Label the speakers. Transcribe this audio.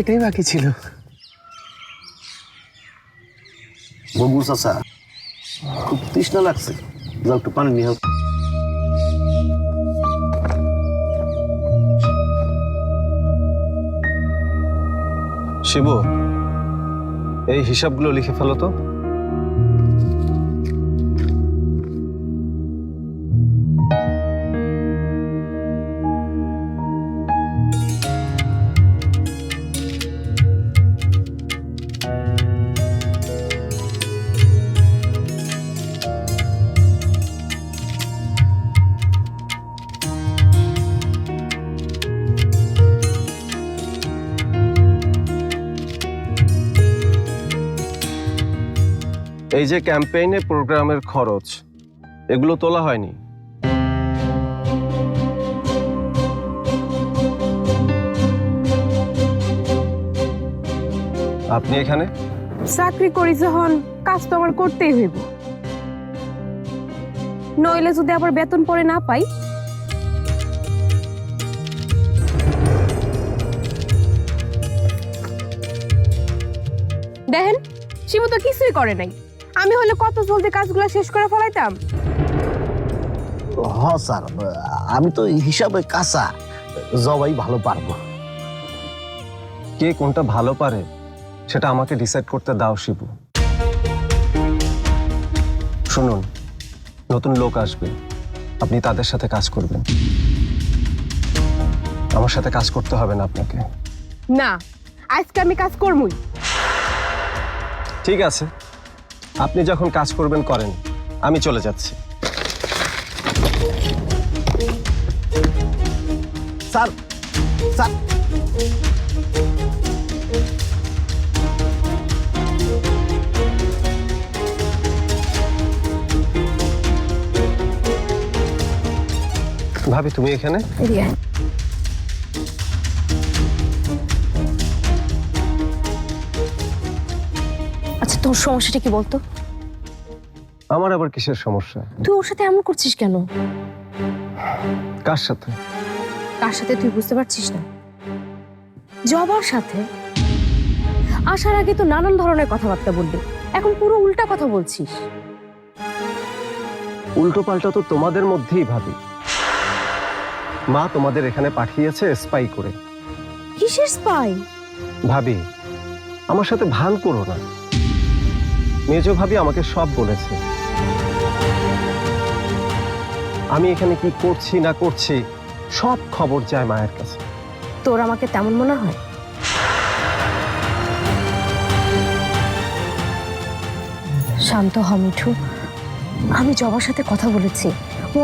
Speaker 1: এটাই বাকি ছিল।
Speaker 2: বন্ধু চাচা, খুব তৃষ্ণা লাগছে, যাও একটু পানি নিয়ে হোক।
Speaker 3: শিবু, এই হিসাবগুলো লিখে ফেলো তো। এই যে ক্যাম্পেইনে প্রোগ্রামের খরচ, এগুলো তোলা হয়নি। আপনি এখানে?
Speaker 4: চাকরি করি যখন, কাজ তো আমার করতেই হইব, নইলে যদি আবার বেতন পরে না পাই। দেখেন, শিবু তো কিছুই করে নাই। আমি হলে কত জলদি কাজগুলো শেষ করে ফেলাইতাম।
Speaker 2: হ স্যার, আমি তো হিসাবে কাঁচা, জবাই ভালো পারবো।
Speaker 3: কে কোনটা ভালো পারে সেটা আমাকে ডিসাইড করতে দাও শিবু। শুনুন, নতুন লোক আসবে, আপনি তাদের সাথে কাজ করবেন, আমার সাথে কাজ করতে হবে না আপনাকে।
Speaker 4: না, আজকে আমি কাজ করবই।
Speaker 3: ঠিক আছে, আপনি যখন কাজ করবেন করেন, আমি চলে যাচ্ছি।
Speaker 2: স্যার, স্যার,
Speaker 3: ভাবি তুমি এখানে?
Speaker 4: আচ্ছা, তোর সমস্যাটা কি বলতো?
Speaker 3: আমার আবার কিসের সমস্যা?
Speaker 4: তুই ওর সাথে এমন করছিস কেন?
Speaker 3: কার সাথে?
Speaker 4: কার সাথে তুই বুঝতে পারছিস না? জবার সাথে। আসার আগে তো নানান ধরনের কথাবার্তা বললি, এখন পুরো উল্টা কথা বলছিস।
Speaker 3: উল্টো পাল্টা তো তোমাদের মধ্যেই ভাবি। মা তোমাদের এখানে পাঠিয়েছে স্পাই করে।
Speaker 4: কিসের স্পাই?
Speaker 3: ভাবি, আমার সাথে ভান করো না। মেজো ভাবি আমাকে সব বলেছে। আমি এখানে কি করছি না করছি সব খবর যায় মায়ের কাছে।
Speaker 4: তোর আমাকে তেমন মনে হয়? শান্ত হ মিঠু, আমি জবার সাথে কথা বলেছি।